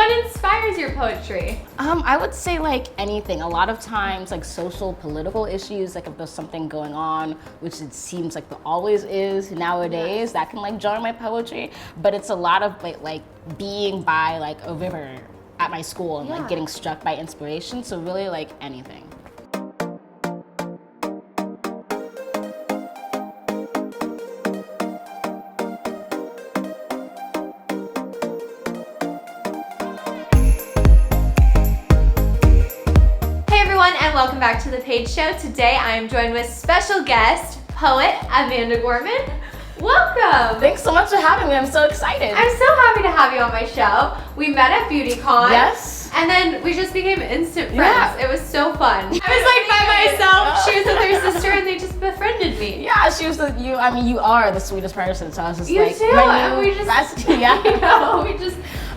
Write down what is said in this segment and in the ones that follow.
what inspires your poetry? I would say like anything. A lot of times like social political issues, like if there's something going on, which it seems like there always is nowadays, that can like jar my poetry. But it's a lot of like being by like a river at my school and like getting struck by inspiration. So really like anything. And welcome back to the Paige Show. Today I am joined with special guest, poet Amanda Gorman. Welcome! Thanks so much for having me. I'm so excited. I'm so happy to have you on my show. We met at BeautyCon. Yes. And then we just became instant friends. Yeah. It was so fun. I was like by myself. She was with her sister and they just befriended me. Yeah, she was with you. I mean, you are the sweetest person. So I was just you like, too. And we just, bestie. Yeah. You know,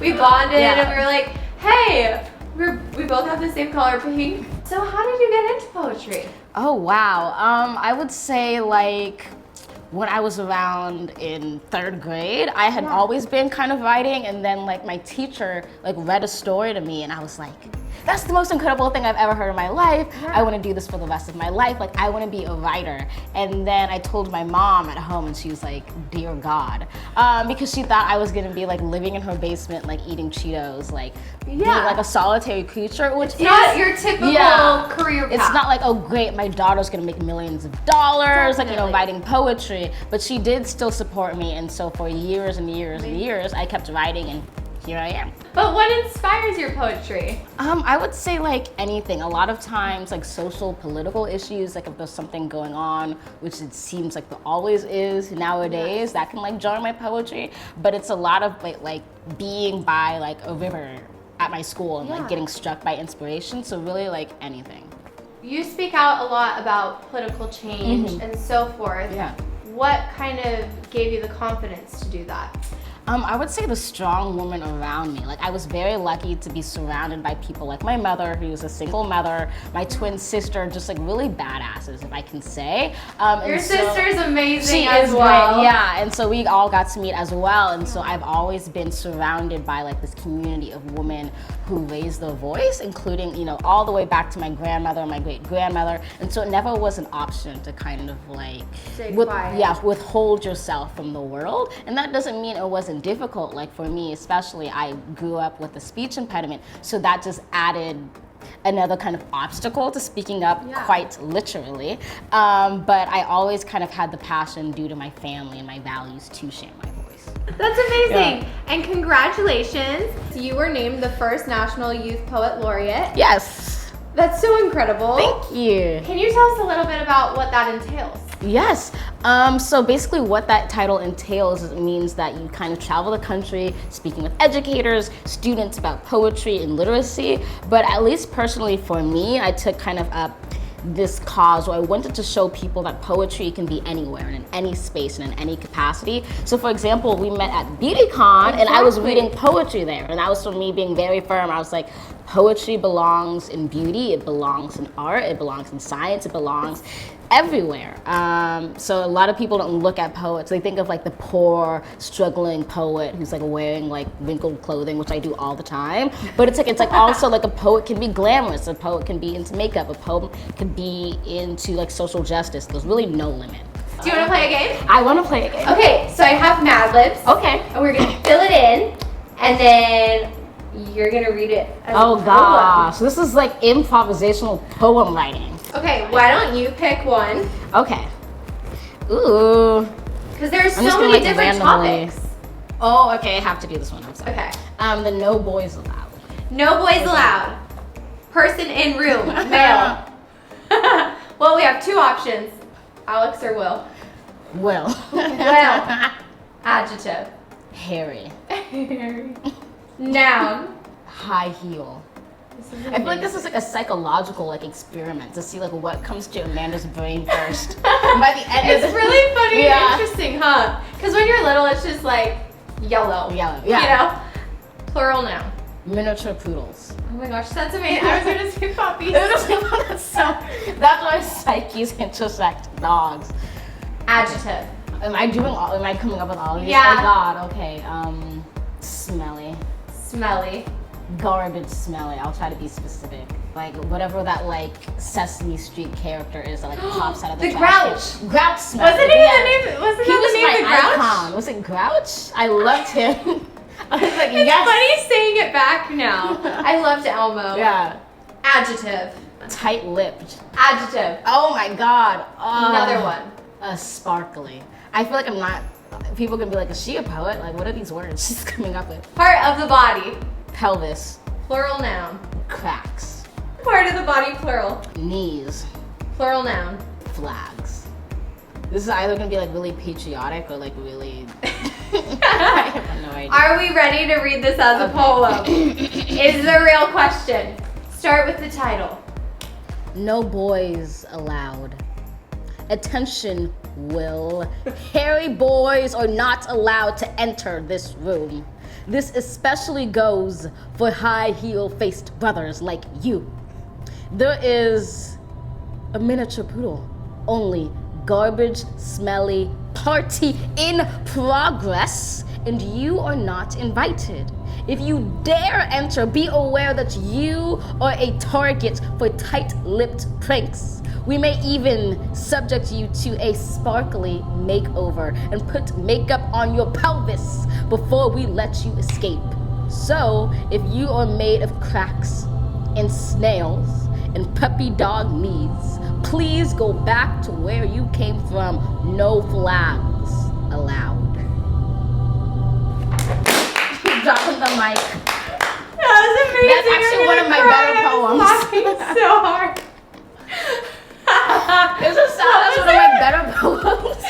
we bonded and we were like, hey, we both have the same color pink. So how did you get into poetry? Oh, wow. I would say like when I was around in 3rd grade, I had always been kind of writing, and then like my teacher like read a story to me and I was like, that's the most incredible thing I've ever heard in my life. I want to do this for the rest of my life. Like I want to be a writer. And then I told my mom at home and she was like, dear God. Because she thought I was going to be like living in her basement, like eating Cheetos, like being like a solitary creature, which it's not your typical career path. It's not like, oh great, my daughter's going to make millions of dollars, like, you know, writing poetry. But she did still support me. And so for years and years and years, I kept writing and here I am. But what inspires your poetry? I would say like anything. A lot of times like social political issues, like if there's something going on, which it seems like there always is nowadays, that can like jar my poetry. But it's a lot of like being by like a river at my school and like getting struck by inspiration. So really like anything. You speak out a lot about political change and so forth. Yeah. What kind of gave you the confidence to do that? I would say the strong woman around me. Like I was very lucky to be surrounded by people like my mother, who was a single mother, my twin sister, just like really badasses, if I can say. Your sister's amazing as well. Great, yeah, and so we all got to meet as well. And so I've always been surrounded by like this community of women who raised their voice, including, you know, all the way back to my grandmother and my great grandmother. And so it never was an option to kind of like withhold yourself from the world. And that doesn't mean it wasn't difficult. Like for me especially, I grew up with a speech impediment, so that just added another kind of obstacle to speaking up, quite literally. But I always kind of had the passion due to my family and my values to share my voice. That's amazing. And congratulations, you were named the first National Youth Poet Laureate. Yes. That's so incredible. Thank you. Can you tell us a little bit about what that entails? Yes. So basically what that title entails is it means that you kind of travel the country speaking with educators, students about poetry and literacy. But at least personally for me, I took kind of up this cause where I wanted to show people that poetry can be anywhere and in any space and in any capacity. So for example, we met at BeautyCon and I was reading poetry there, and that was for me being very firm. I was like, poetry belongs in beauty, it belongs in art, it belongs in science, it belongs everywhere. So a lot of people don't look at poets. They think of like the poor, struggling poet who's like wearing like wrinkled clothing, which I do all the time. But it's like also like a poet can be glamorous, a poet can be into makeup, a poet can be into like social justice. There's really no limit. Do you want to play a game? I want to play a game. Okay, so I have Mad Libs. Okay. And we're going to fill it in, and then you're going to read it as oh gosh, this is like improvisational poem writing. Okay, why don't you pick one? Okay. Ooh. Because there's so many different topics. Oh, okay, I have to do this one. I'm sorry. Okay. The no boys allowed. No boys allowed. Person in room, male. Well, we have 2 options. Alex or Will? Will. Will. Adjective. Hairy. Hairy. Noun. High heel. I feel like this is like a psychological like experiment to see like what comes to Amanda's brain first. By the end it's really funny and interesting, huh? Because when you're little, it's just like yellow. Yellow, You know? Plural noun. Miniature poodles. Oh my gosh, that's amazing. I was gonna say puppies. That's why psyches intersect dogs. Adjective. Am I coming up with all of these? Yeah. Oh God, okay. Smelly. Smelly. garbage smelling. I'll try to be specific. Like whatever that like Sesame Street character is that like pops out of the The trash Grouch. can. Grouch smell. Wasn't he the name? Wasn't He that was the name my of the Grouch? icon. Was it Grouch? I loved him. I was like, It's yes. funny saying it back now. I loved Elmo. Yeah. Adjective. Tight-lipped. Adjective. Oh my God. Another one. Sparkly. I feel like I'm not. People can be like, is she a poet? Like, what are these words she's coming up with? Part of the body. Pelvis. Plural noun. Cracks. Part of the body, plural. Knees. Plural noun. Flags. This is either gonna be like really patriotic or like really. I have no idea. Are we ready to read this as a poem? Is the real question. Start with the title. No boys allowed. Attention, Will. Hairy boys are not allowed to enter this room. This especially goes for high heel faced brothers like you. There is a miniature poodle. Only garbage, smelly party in progress, and you are not invited. If you dare enter, be aware that you are a target for tight-lipped pranks. We may even subject you to a sparkly makeover and put makeup on your pelvis before we let you escape. So, if you are made of cracks and snails and puppy dog knees, please go back to where you came from. No flags allowed. Dropping the mic. That was amazing. That's actually one of my better poems. Laughing so hard. That's one of my better poems.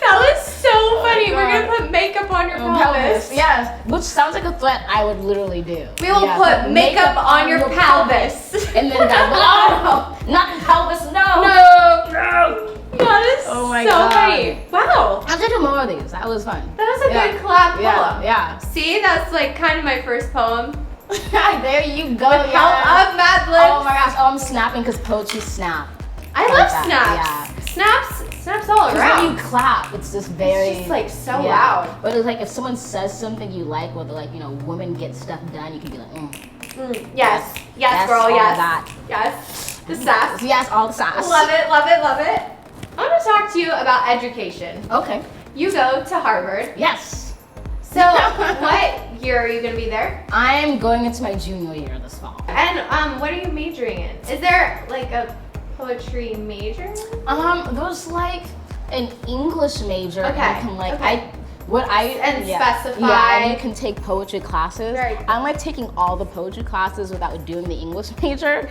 That was so funny. We're gonna put makeup on your pelvis. Yes, which sounds like a threat I would literally do. We will put makeup on your pelvis. And then guys, oh, not the pelvis, no. No. That is Oh my so God. funny. Wow. I'll do more of these. That was fun. That was a good collab poem. Yeah. See, that's like kind of my first poem. There you go. With help of Mad Libs. Oh my gosh. Oh, I'm snapping because poetry snap. I love snaps. Snaps all Because around. when you clap, it's just very. It's just like so loud. But it's like if someone says something you like, whether like women get stuff done, you can be like, Yes, Yes, girl, all yes. that. Yes. The sass. Yes, all the sass. Love it, love it, love it. I want to talk to you about education. Okay. You go to Harvard. Yes. So, what year are you going to be there? I'm going into my junior year this fall. And what are you majoring in? Is there like a poetry major? There's like an English major. Okay, And you can like okay. Specify. Yeah, and you can take poetry classes. Very cool. I'm like taking all the poetry classes without doing the English major,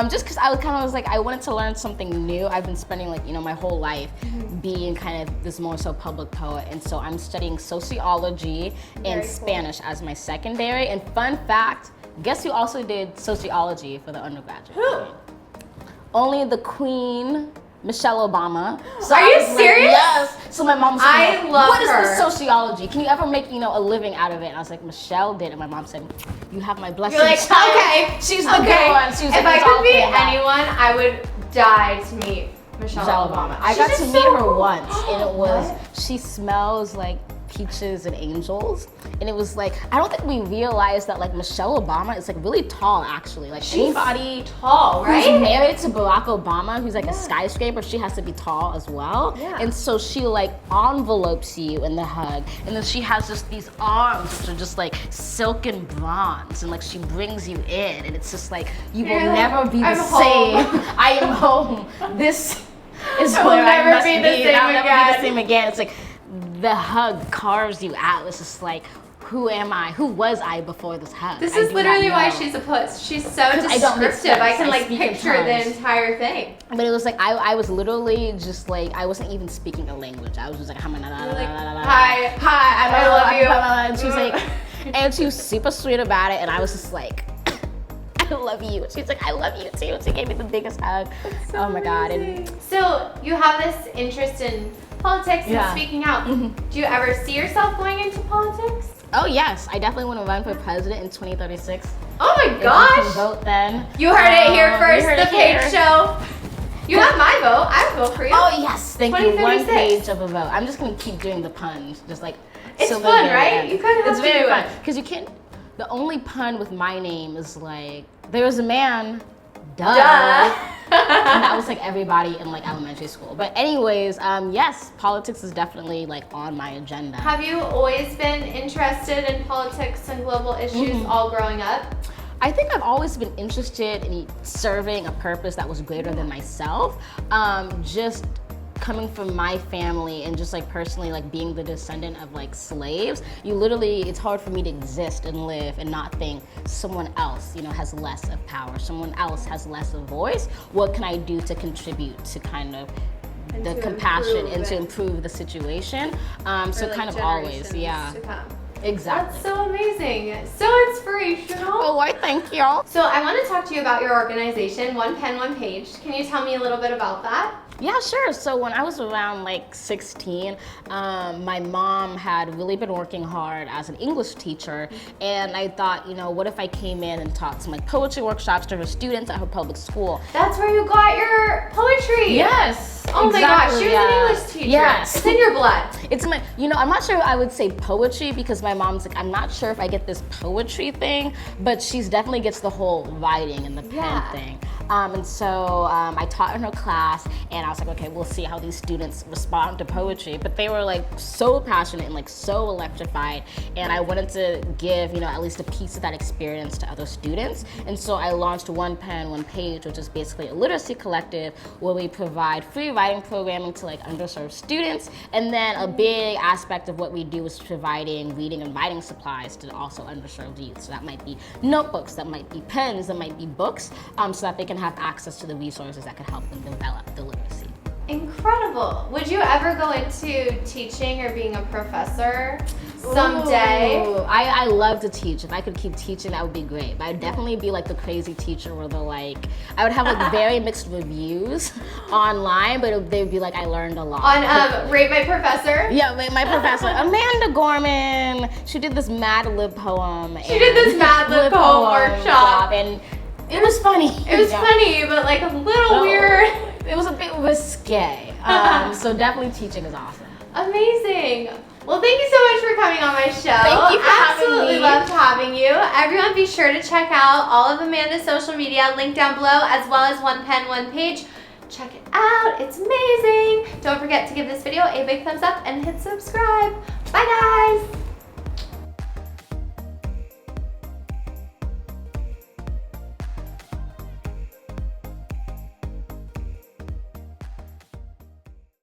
just because I was like I wanted to learn something new. I've been spending like my whole life being kind of this more so public poet, and so I'm studying sociology and cool. Spanish as my secondary. And fun fact, guess who also did sociology for the undergraduate? Who? Only the Queen. Michelle Obama. So Are I you was like, serious? yes. So my mom said, I love what is her. this sociology? Can you ever make, a living out of it? And I was like, Michelle did. And my mom said, you have my blessing. You're like, child. okay. She's the good one. She was if like, I it's could all be planned out. anyone, I would die to meet Michelle Obama. I She's got to just meet so her cool. once, and it was, What? she smells like peaches and angels. And it was like, I don't think we realized that like Michelle Obama is like really tall actually. Like anybody tall, right? who's married to Barack Obama, who's like a skyscraper, she has to be tall as well. Yeah. And so she like envelopes you in the hug. And then she has just these arms which are just like silken bronze. And like she brings you in. And it's just like, you will You're like, never be the I'm same. home. I am home. This is I will where never I must be the be. same I'll never be again. the same again. It's like the hug carves you out. It's just like, who am I? Who was I before this hug? This I is do literally not why know. she's a puss. She's so I don't make descriptive. sense. I can I like speak in picture the terms. entire thing. But it was like I was literally just like I wasn't even speaking a language. I was just like Like, hi, I love you. And she was like, and she was super sweet about it, and I was just like, I love you. She's like, I love you too. She gave me the biggest hug. So oh my god! amazing. And So you have this interest in politics Yeah. and speaking out. Do you ever see yourself going into politics? oh yes, I definitely want to run for president in 2036. Oh my If you can gosh! vote then. You heard it here You first, heard the it Paige here. Show. You have my vote. I would vote for you. Oh yes, thank you. One 2036. page of a vote. I'm just gonna keep doing the puns, just like. It's so fun, they're right? good. You kinda have It's to very do fun it. because you can't. The only pun with my name is like, there was a man, duh. And that was like everybody in like elementary school. But anyways, yes, politics is definitely like on my agenda. Have you always been interested in politics and global issues all growing up? I think I've always been interested in serving a purpose that was greater than myself. Just coming from my family and just like personally like being the descendant of like slaves, it's hard for me to exist and live and not think someone else, has less of power, someone else has less of voice. What can I do to contribute to kind of the compassion and to improve the situation? So like kind of always, to come. Exactly. That's so amazing. So inspirational. Oh, I thank y'all. So I want to talk to you about your organization, One Pen, One Page. Can you tell me a little bit about that? Yeah, sure. So when I was around like 16, my mom had really been working hard as an English teacher, and I thought, what if I came in and taught some like poetry workshops to her students at her public school? That's where you got your poetry. Yes. Oh my gosh, she was an English teacher. Yes. It's in your blood. It's my, I'm not sure I would say poetry because my mom's like, I'm not sure if I get this poetry thing, but she's definitely gets the whole writing and the pen thing. And so I taught in her class, and I was like, okay, we'll see how these students respond to poetry. But they were like so passionate and like so electrified, and I wanted to give, at least a piece of that experience to other students. And so I launched One Pen, One Page, which is basically a literacy collective where we provide free writing programming to like underserved students. And then a big aspect of what we do is providing reading and writing supplies to also underserved youth. So that might be notebooks, that might be pens, that might be books, so that they can have access to the resources that could help them develop the literacy. Incredible. Would you ever go into teaching or being a professor someday? Ooh, I love to teach. If I could keep teaching, that would be great. But I'd definitely be like the crazy teacher where I would have like very mixed reviews online, but they'd be like, I learned a lot. On Rate My Professor? Yeah, my professor, Amanda Gorman, she did this Mad Lib poem. She did this Mad Lib poem workshop. And it was funny. It was funny, but like a little weird. It was a bit risque. So definitely teaching is awesome. Amazing. Well, thank you so much for coming on my show. Thank you for having Absolutely me. loved having you. Everyone be sure to check out all of Amanda's social media, linked down below, as well as One Pen, One Page. Check it out. It's amazing. Don't forget to give this video a big thumbs up and hit subscribe. Bye, guys.